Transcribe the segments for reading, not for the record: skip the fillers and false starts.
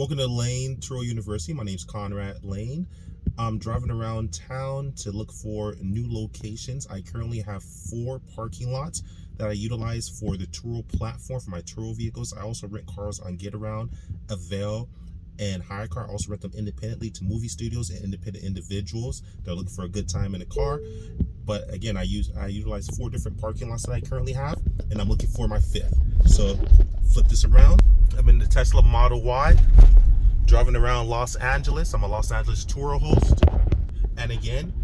Welcome to Layn Turo University. My name is Conrad Layn. I'm driving around town to look for new locations. I currently have 4 parking lots that I utilize for the Turo platform for my Turo vehicles. I also rent cars on Getaround, Avail, and Hire Car. I also rent them independently to movie studios and independent individuals that are looking for a good time in a car. But again, I utilize 4 different parking lots that I currently have, and I'm looking for my 5th. So flip this around. I'm in the Tesla Model Y, driving around Los Angeles. I'm a Los Angeles Turo host. And again,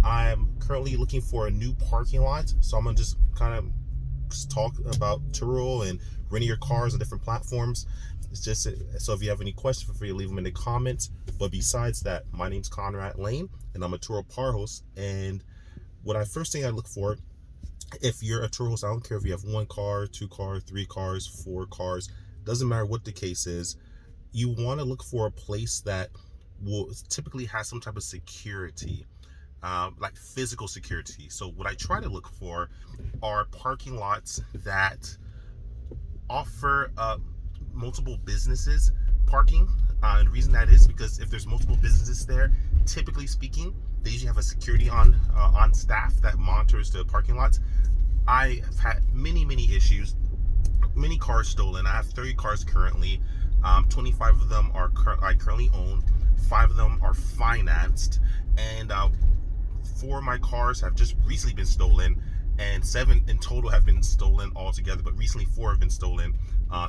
I'm currently looking for a new parking lot. So I'm gonna just kind of talk about Turo and renting your cars on different platforms. It's just, so if you have any questions, feel free to leave them in the comments. But besides that, my name's Conrad Layn, and I'm a Turo par host. And first thing I look for, if you're a Turo host, I don't care if you have 1 car, 2 cars, 3 cars, 4 cars, doesn't matter what the case is, you want to look for a place that will typically have some type of security, like physical security. So what I try to look for are parking lots that offer multiple businesses parking. And the reason that is because if there's multiple businesses there, typically speaking, they usually have a security on staff that monitors the parking lots. I have had many issues, many cars stolen. I have 30 cars currently. 25 of them I currently own. 5 of them are financed, and 4 of my cars have just recently been stolen, and 7 in total have been stolen altogether. But recently 4 have been stolen.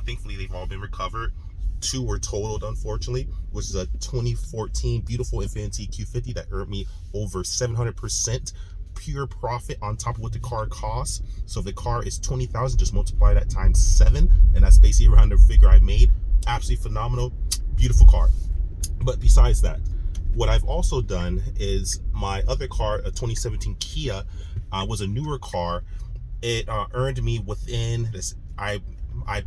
Thankfully, they've all been recovered. 2 were totaled, unfortunately, which is a 2014 beautiful Infiniti Q50 that earned me over 700% pure profit on top of what the car costs. So if the car is $20,000, just multiply that times 7, and that's basically around the figure I made. Absolutely phenomenal, beautiful car. But besides that, what I've also done is my other car, a 2017 Kia, was a newer car. It earned me within this. I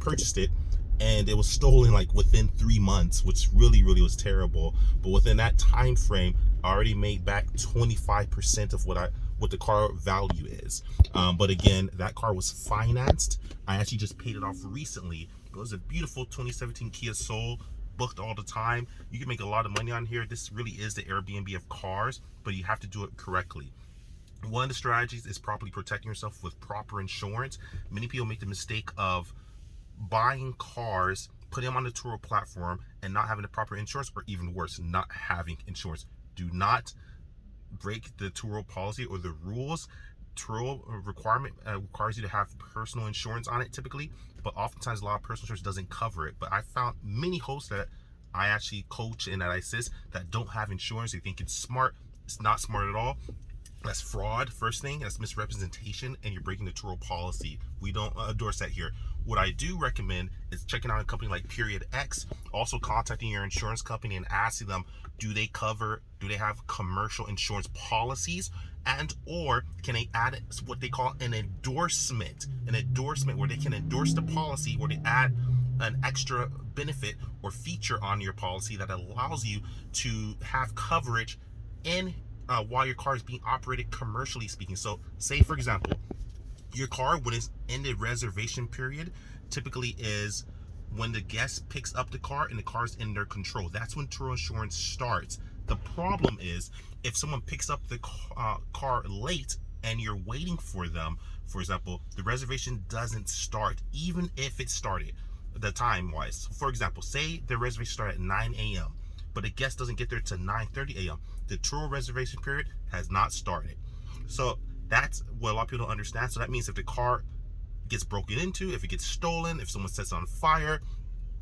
purchased it, and it was stolen like within 3 months, which really was terrible. But within that time frame, I already made back 25% of what the car value is. But again, that car was financed. I actually just paid it off recently. It was a beautiful 2017 Kia Soul, booked all the time. You can make a lot of money on here. This really is the Airbnb of cars, but you have to do it correctly. One of the strategies is properly protecting yourself with proper insurance. Many people make the mistake of buying cars, putting them on the Turo platform, and not having the proper insurance, or even worse, not having insurance. Do not break the Turo policy or the rules. Turo requirement requires you to have personal insurance on it typically, but oftentimes a lot of personal insurance doesn't cover it. But I found many hosts that I actually coach and that I assist that don't have insurance. They think it's smart. It's not smart at all. That's fraud, first thing. That's misrepresentation, and you're breaking the Turo policy. We don't endorse that here. What I do recommend is checking out a company like Period X, also contacting your insurance company and asking them, do they have commercial insurance policies, and or can they add what they call an endorsement where they can endorse the policy, where they add an extra benefit or feature on your policy that allows you to have coverage in while your car is being operated commercially speaking. So say, for example, your car, when it's in the reservation period, typically is when the guest picks up the car and the car is in their control. That's when Turo insurance starts. The problem is if someone picks up the car late and you're waiting for them, for example, the reservation doesn't start, even if it started the time wise. For example, say the reservation started at 9 a.m., but the guest doesn't get there to 9:30 a.m. The Turo reservation period has not started. So that's what a lot of people don't understand. So that means if the car gets broken into, if it gets stolen, if someone sets it on fire,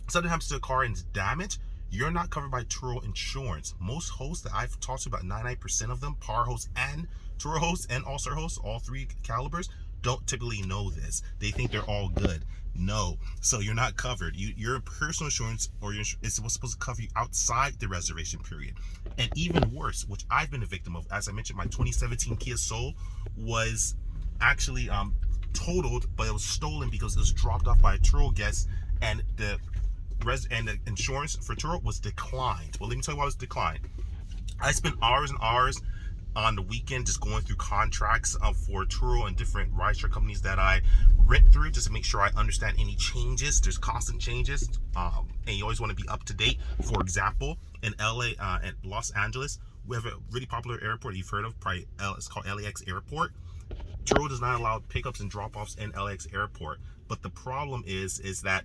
something happens to the car and it's damaged, you're not covered by Turo insurance. Most hosts that I've talked to, about 99% of them, par hosts and Turo hosts and all-star hosts, all 3 calibers, don't typically know this. They think they're all good. No, so you're not covered. Your personal insurance is supposed to cover you outside the reservation period. And even worse, which I've been a victim of, as I mentioned, my 2017 Kia Soul was actually totaled, but it was stolen because it was dropped off by a Turo guest, and the insurance for Turo was declined. Well, let me tell you why it was declined. I spent hours and hours on the weekend just going through contracts for Turo and different rideshare companies that I rent through, just to make sure I understand any changes. There's constant changes. and you always want to be up to date. For example, in LA and Los Angeles, we have a really popular airport you've heard of, probably it's called LAX Airport. Turo does not allow pickups and drop-offs in LAX Airport, but the problem is that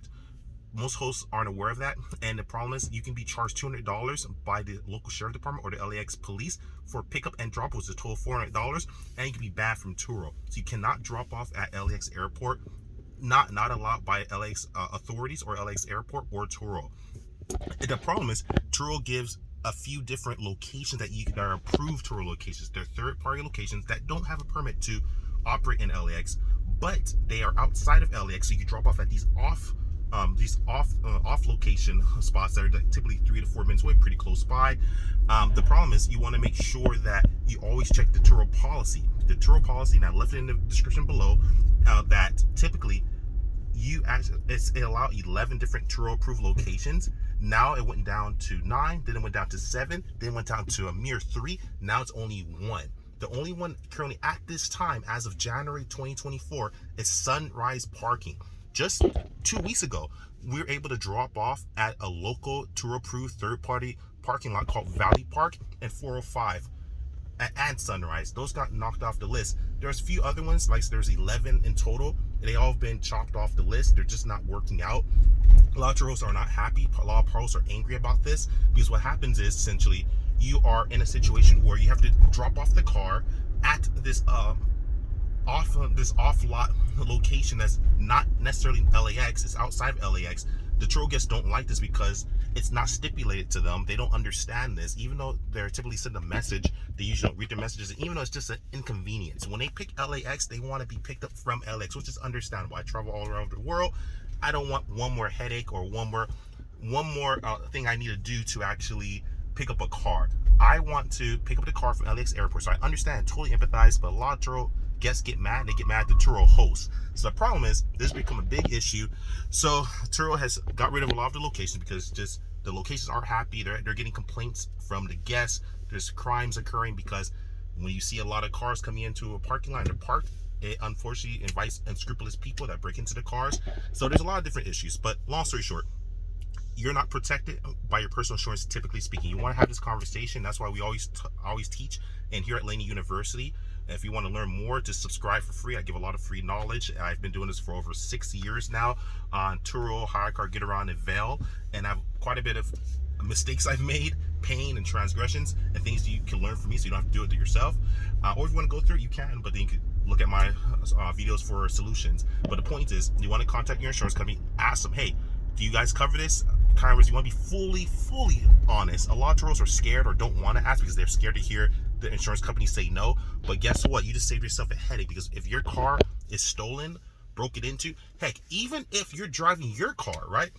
most hosts aren't aware of that, and the problem is you can be charged $200 by the local sheriff department or the LAX police for pickup and drop, which is a total of $400, and you can be banned from Turo. So you cannot drop off at LAX Airport, not allowed by LAX authorities or LAX Airport or Turo. And the problem is Turo gives a few different locations that are approved Turo locations. They're third-party locations that don't have a permit to operate in LAX, but they are outside of LAX, so you can drop off at these off location spots that are typically 3 to 4 minutes away, pretty close by. The problem is you want to make sure that you always check the Turo policy. The Turo policy, and I left it in the description below, that typically it allowed 11 different Turo approved locations. Now it went down to 9, then it went down to 7, then it went down to a mere 3. Now it's only 1. The only one currently at this time, as of January 2024, is Sunrise Parking. Just 2 weeks ago, we were able to drop off at a local Turo-approved third-party parking lot called Valley Park and 405 and Sunrise. Those got knocked off the list. There's a few other ones, like there's 11 in total. They all have been chopped off the list. They're just not working out. A lot of Turos are not happy. A lot of Turos are angry about this, because what happens is essentially you are in a situation where you have to drop off the car at this off lot location that's not necessarily LAX. It's outside of LAX. The Turo guests don't like this because it's not stipulated to them. They don't understand this. Even though they're typically sent a message, they usually don't read their messages. And even though it's just an inconvenience, when they pick LAX, they want to be picked up from LAX, which is understandable. I travel all around the world. I don't want one more headache or one more thing I need to do to actually pick up a car. I want to pick up the car from LAX Airport. So I understand, totally empathize, but a lot of Turo guests get mad. They get mad at the Turo host. So the problem is this has become a big issue. So Turo has got rid of a lot of the locations because just the locations aren't happy. They're getting complaints from the guests. There's crimes occurring because when you see a lot of cars coming into a parking lot and they're parked, it unfortunately invites unscrupulous people that break into the cars. So there's a lot of different issues, but long story short, you're not protected by your personal insurance, typically speaking. You want to have this conversation. That's why we always teach. And here at Layn University, if you want to learn more, just subscribe for free. I give a lot of free knowledge. I've been doing this for over 6 years now on Turo, Hire Car, Get Around, and Vail. And I have quite a bit of mistakes I've made, pain and transgressions, and things you can learn from me so you don't have to do it to yourself. Or if you want to go through it, you can, but then you can look at my videos for solutions. But the point is, you want to contact your insurance company, ask them, hey, do you guys cover this? Kind of, you want to be fully honest. A lot of Turos are scared or don't want to ask because they're scared to hear the insurance company say no. But guess what? You just saved yourself a headache, because if your car is stolen, broken into, heck, even if you're driving your car, right,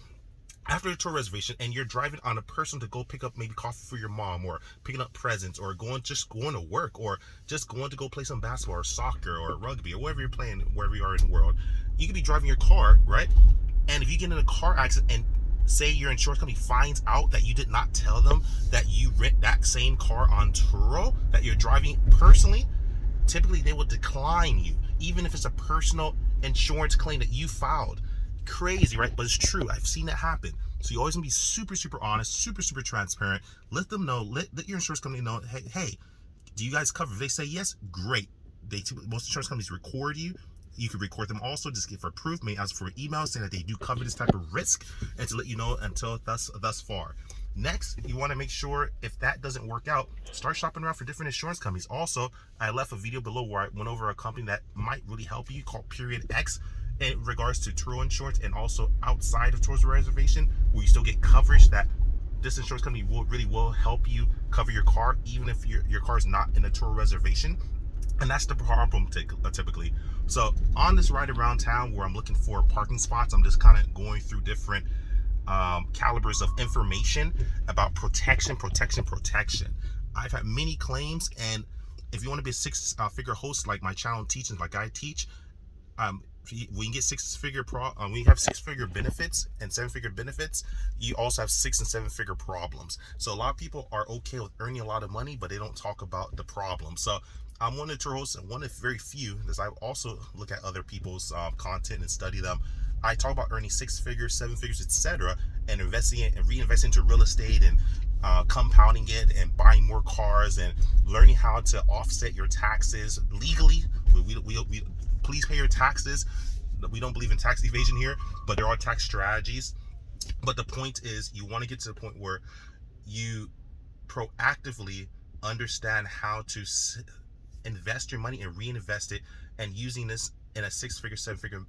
after the Turo reservation, and you're driving on a person to go pick up maybe coffee for your mom, or picking up presents, or just going to work, or just going to go play some basketball or soccer or rugby or whatever you're playing, wherever you are in the world, you could be driving your car, right? And if you get in a car accident and say your insurance company finds out that you did not tell them that you rent that same car on Turo, that you're driving personally, typically they will decline you, even if it's a personal insurance claim that you filed. Crazy, right? But it's true. I've seen it happen. So you always want to be super honest, super transparent. Let them know, let your insurance company know, hey, do you guys cover? If they say yes, great. Most insurance companies record you. You can record them also, just get for proof, may ask for an email saying that they do cover this type of risk, and to let you know until thus far. Next, you want to make sure, if that doesn't work out, start shopping around for different insurance companies. Also, I left a video below where I went over a company that might really help you called Period X in regards to Turo insurance, and also outside of Turo's reservation, where you still get coverage that this insurance company will help you cover your car, even if your car is not in a Turo reservation. And that's the problem typically. So on this ride around town where I'm looking for parking spots, I'm just kind of going through different calibers of information about protection. I've had many claims, and if you want to be a six-figure host like my channel teaches, like I teach, we can get we have six-figure benefits and seven-figure benefits. You also have 6 and 7-figure problems. So a lot of people are okay with earning a lot of money, but they don't talk about the problem. So I'm one of the hosts, and one of very few, because I also look at other people's content and study them. I talk about earning 6 figures, 7 figures, etc. and investing it and reinvesting into real estate and compounding it and buying more cars and learning how to offset your taxes legally. We please pay your taxes. We don't believe in tax evasion here, but there are tax strategies. But the point is, you want to get to the point where you proactively understand how to invest your money and reinvest it, and using this in a 6-figure, 7-figure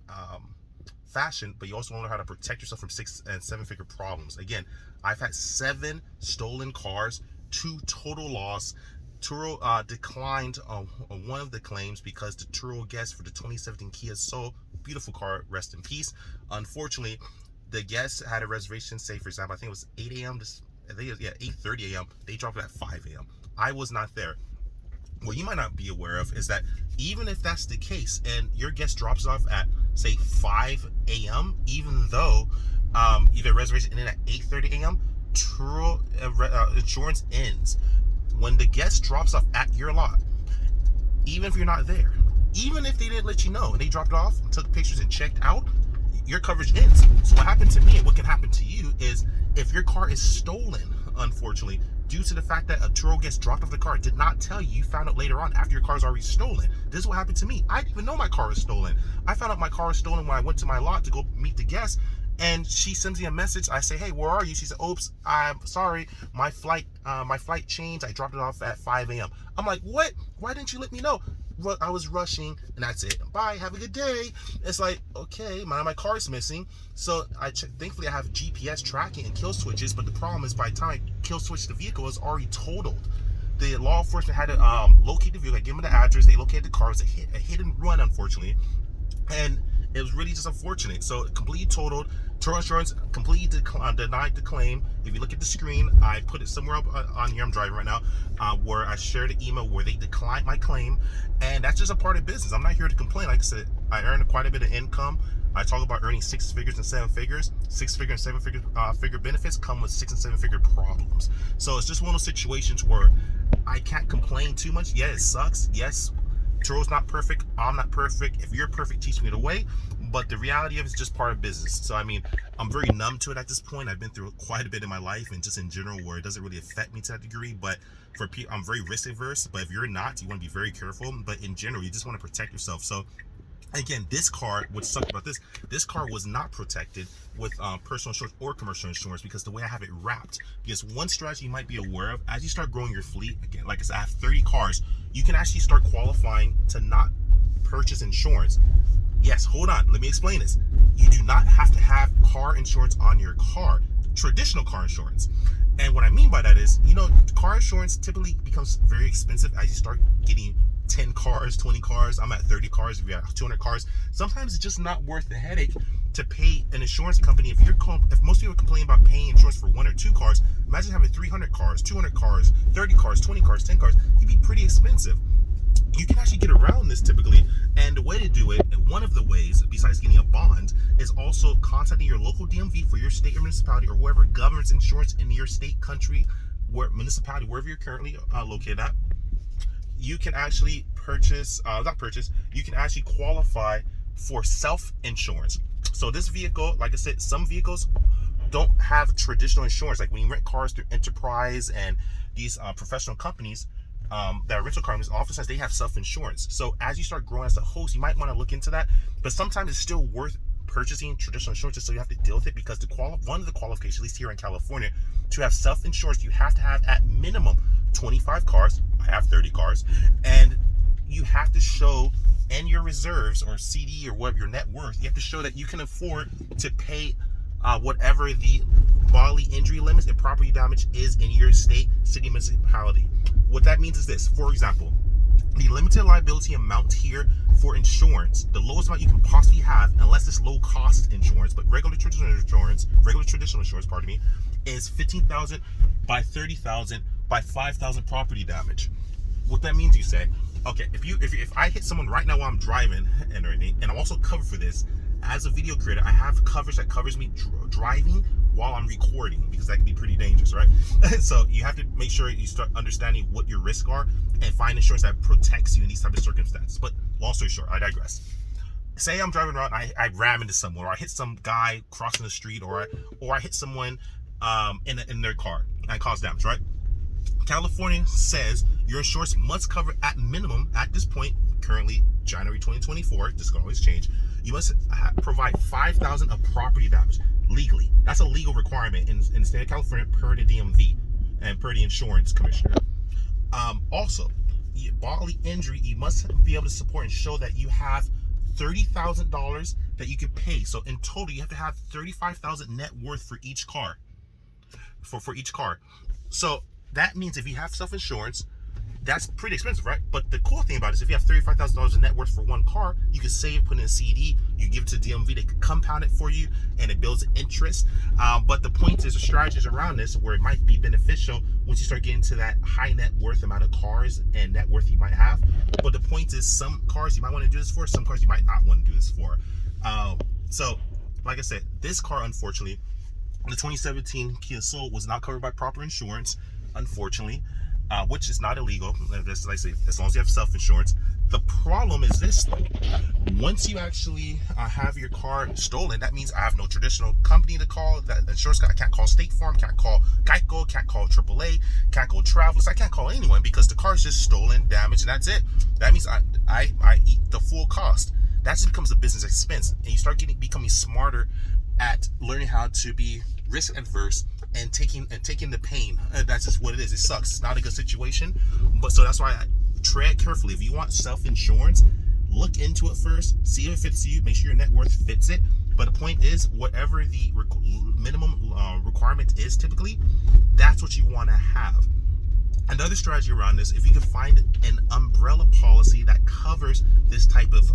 fashion. But you also want to learn how to protect yourself from 6 and 7-figure problems. Again, I've had 7 stolen cars, 2 total loss. Turo declined on one of the claims because the Turo guest for the 2017 Kia Soul, beautiful car, rest in peace. Unfortunately, the guest had a reservation, say for example, I think it was 8 a.m. I think it was 8:30 a.m. They dropped it at 5 a.m. I was not there. What you might not be aware of is that even if that's the case and your guest drops off at say 5 a.m., even though either reservation ended at 8:30 a.m., Turo insurance ends when the guest drops off at your lot. Even if you're not there, even if they didn't let you know and they dropped it off, took pictures and checked out, your coverage ends. So what happened to me and what can happen to you is, if your car is stolen, unfortunately, due to the fact that a Turo guest dropped off the car, did not tell you, you found out later on after your car is already stolen. This is what happened to me. I didn't even know my car was stolen. I found out my car was stolen when I went to my lot to go meet the guest, and she sends me a message. I say, hey, where are you? She said, oops, I'm sorry, my flight changed. I dropped it off at 5 a.m. I'm like, what? Why didn't you let me know? Well, I was rushing, and that's it. Bye, have a good day. It's like, okay, my car's missing. So thankfully I have GPS tracking and kill switches, but the problem is by the time I kill switch the vehicle, it's already totaled. The law enforcement had to locate the vehicle. I gave them the address. They located the car. It was a hit and run, unfortunately, and it was really just unfortunate. So completely totaled. Turo Insurance completely denied the claim. If you look at the screen, I put it somewhere up on here. I'm driving right now, where I shared an email where they declined my claim, and that's just a part of business. I'm not here to complain. Like I said, I earned quite a bit of income. I talk about earning 6 figures and 7 figures. 6-figure and 7-figure benefits come with 6 and 7-figure problems. So it's just one of those situations where I can't complain too much. Yeah, it sucks. Yes, Turo's not perfect. I'm not perfect. If you're perfect, teach me the way. But the reality of it's just part of business. So I mean, I'm very numb to it at this point. I've been through quite a bit in my life, and just in general, where it doesn't really affect me to that degree. But for people, I'm very risk averse. But if you're not, you want to be very careful. But in general, you just want to protect yourself. So again, this car, what sucked about this car was not protected with personal insurance or commercial insurance, because the way I have it wrapped. Because one strategy you might be aware of, as you start growing your fleet, again, like I said, I have 30 cars, you can actually start qualifying to not purchase insurance. Yes, hold on, let me explain this. You do not have to have car insurance on your car, traditional car insurance. And what I mean by that is, car insurance typically becomes very expensive as you start getting 10 cars, 20 cars. I'm at 30 cars. If you have 200 cars, sometimes it's just not worth the headache to pay an insurance company. If most people complain about paying insurance for 1 or 2 cars, imagine having 300 cars, 200 cars, 30 cars, 20 cars, 10 cars. It'd be pretty expensive. You can actually get around this typically, and the way to do it, and one of the ways, besides getting a bond, is also contacting your local DMV for your state or municipality, or whoever governs insurance in your state, country, municipality, wherever you're currently located at. You can actually you can actually qualify for self-insurance. So this vehicle, like I said, some vehicles don't have traditional insurance. Like when you rent cars through Enterprise and these professional companies, that are rental car companies, oftentimes they have self-insurance. So as you start growing as a host, you might want to look into that. But sometimes it's still worth purchasing traditional insurance, just so you have to deal with it, because one of the qualifications, at least here in California, to have self-insurance, you have to have at minimum 25 cars. I have 30 cars, and you have to show in your reserves or CD or whatever your net worth, you have to show that you can afford to pay whatever the bodily injury limits and property damage is in your state, city, municipality. What that means is this: for example, the limited liability amount here for insurance, the lowest amount you can possibly have, unless it's low cost insurance, but regular traditional insurance, pardon me, is $15,000 by $30,000 by $5,000 property damage. What that means, you say, okay, if I hit someone right now while I'm driving and everything, and I'm also covered for this as a video creator, I have coverage that covers me driving while I'm recording, because that can be pretty dangerous, right? So you have to make sure you start understanding what your risks are and find insurance that protects you in these type of circumstances. But long story short, I digress. say I'm driving around, I ram into someone, or I hit some guy crossing the street, or I hit someone in their car and I cause damage, right? California says your insurance must cover at minimum, at this point, currently January 2024, this can always change, you must provide $5,000 of property damage legally. That's a legal requirement in the state of California per the DMV and per the insurance commissioner. Also, bodily injury, you must be able to support and show that you have $30,000 that you can pay. So in total, you have to have $35,000 net worth for each car. For each car. So that means if you have self-insurance, that's pretty expensive, right? But the cool thing about it is if you have $35,000 in net worth for one car, you can save, put in a CD, you give it to DMV, they can compound it for you, and it builds interest. But the point is, the strategies around this where it might be beneficial once you start getting to that high net worth amount of cars and net worth you might have. But the point is, some cars you might want to do this for, some cars you might not want to do this for. So, like I said, this car, unfortunately, the 2017 Kia Soul was not covered by proper insurance, unfortunately. Which is not illegal, like I say, as long as you have self-insurance. The problem is this, though. Once you actually have your car stolen, that means I have no traditional company to call. That insurance, I can't call State Farm, can't call Geico, can't call AAA, can't call Travelers. I can't call anyone because the car is just stolen, damaged, and that's it. That means I eat the full cost. That just becomes a business expense, and you start becoming smarter at learning how to be risk adverse and taking the pain. That's just what it is. It sucks. It's not a good situation, but so that's why I tread carefully. If you want self-insurance, look into it first, see if it fits you, make sure your net worth fits it. But the point is, whatever the minimum requirement is, typically, that's what you want to have. Another strategy around this, if you can find an umbrella policy that covers this type of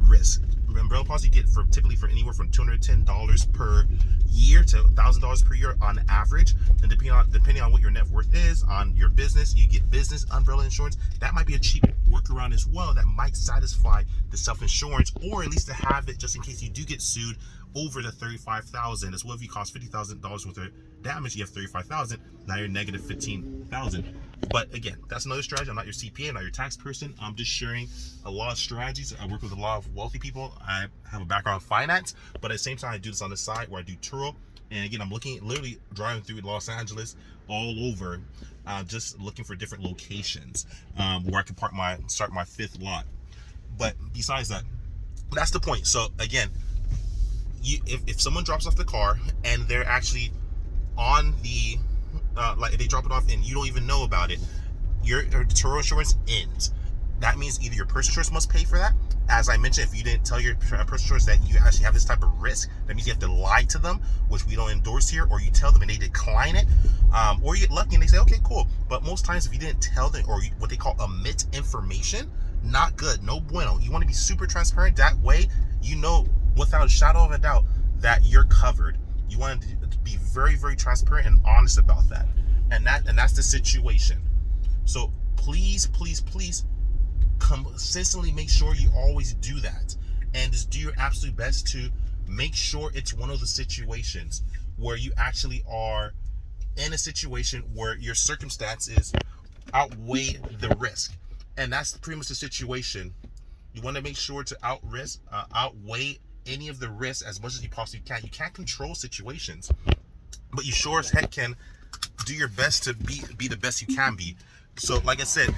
risk. Umbrella policy you get typically for anywhere from $210 per year to $1,000 per year on average, and depending on what your net worth is on your business, you get business umbrella insurance. That might be a cheap workaround as well that might satisfy the self-insurance, or at least to have it just in case you do get sued over the $35,000. As well, if you cost $50,000 worth of damage, you have $35,000. Now you're negative $15,000. But again, that's another strategy. I'm not your CPA, I'm not your tax person. I'm just sharing a lot of strategies. I work with a lot of wealthy people. I have a background in finance, but at the same time, I do this on the side where I do Turo. And again, I'm literally driving through Los Angeles, all over, just looking for different locations where I can start my fifth lot. But besides that, that's the point. So again, if someone drops off the car and they're actually on the like they drop it off and you don't even know about it, your Turo insurance ends. That means either your personal insurance must pay for that. As I mentioned, if you didn't tell your personal insurance that you actually have this type of risk, that means you have to lie to them, which we don't endorse here, or you tell them and they decline it, or you get lucky and they say, okay, cool. But most times if you didn't tell them, or what they call omit information, not good, no bueno. You want to be super transparent. That way, you know without a shadow of a doubt that you're covered. You want to be very, very transparent and honest about that. And that's the situation. So please, please, please consistently make sure you always do that, and just do your absolute best to make sure it's one of the situations where you actually are in a situation where your circumstances outweigh the risk. And that's pretty much the situation. You want to make sure to outweigh any of the risks as much as you possibly can. You can't control situations, but you sure as heck can do your best to be the best you can be. So like I said,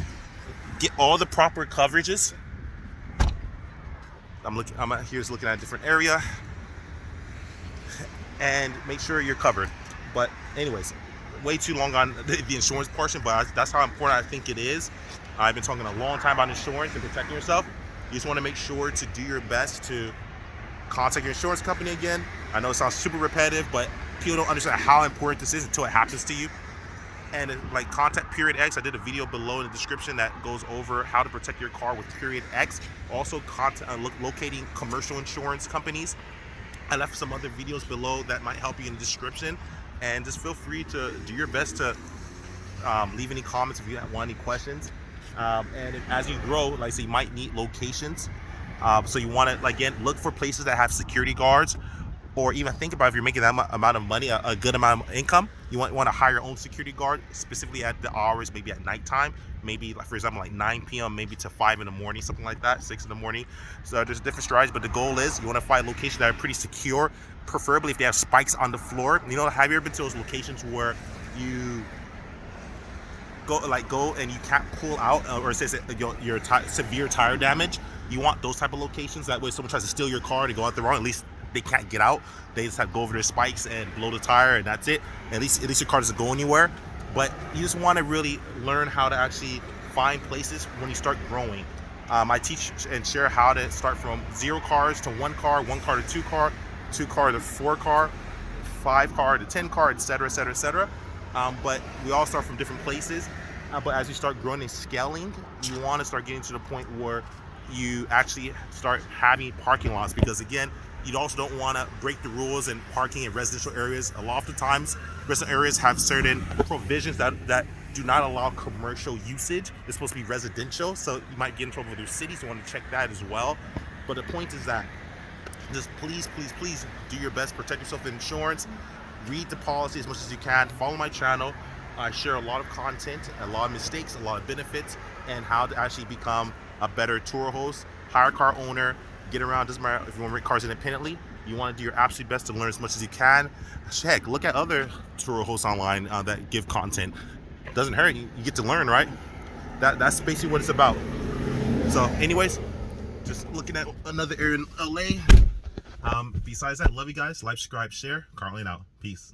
get all the proper coverages. I'm out here looking at a different area, and make sure you're covered. But anyways, way too long on the insurance portion, but that's how important I think it is. I've been talking a long time about insurance and protecting yourself. You just want to make sure to do your best to contact your insurance company again. I know it sounds super repetitive, but people don't understand how important this is until it happens to you. And like contact Period X. I did a video below in the description that goes over how to protect your car with Period X. Also locating commercial insurance companies. I left some other videos below that might help you in the description. And just feel free to do your best to leave any comments if you want any questions. And as you grow, like I say, you might need locations. So you want to, again, look for places that have security guards. or even think about if you're making that amount of money, a good amount of income, you want to hire your own security guard, specifically at the hours, maybe at nighttime, maybe like, for example, like 9 p.m., maybe to 5 in the morning, something like that, 6 in the morning. So there's different strategies, but the goal is you want to find locations that are pretty secure, preferably if they have spikes on the floor. Have you ever been to those locations where you go and you can't pull out, or it says your severe tire damage? You want those type of locations. That way, if someone tries to steal your car and go out the wrong, at least they can't get out. They just have to go over their spikes and blow the tire, and that's it. At least your car doesn't go anywhere. But you just want to really learn how to actually find places when you start growing. I teach and share how to start from 0 cars to 1 car, 1 car to 2 car, 2 car to 4 car, 5 car to 10 car, etc., etc., etc. But we all start from different places. But as you start growing and scaling, you want to start getting to the point where you actually start having parking lots, because again, you also don't want to break the rules in parking in residential areas. A lot of the times, residential areas have certain provisions that do not allow commercial usage. It's supposed to be residential, so you might get in trouble with your city, so you want to check that as well. But the point is that just please do your best, protect yourself with insurance, read the policy as much as you can, follow my channel. I share a lot of content, a lot of mistakes, a lot of benefits, and how to actually become a better tour host, hire car owner, get around. Doesn't matter if you want to rent cars independently. You want to do your absolute best to learn as much as you can. Heck, look at other tour hosts online that give content. Doesn't hurt. You get to learn, right? That's basically what it's about. So anyways, just looking at another area in LA. Besides that, love you guys. Like, subscribe, share. Conrad Layn out. Peace.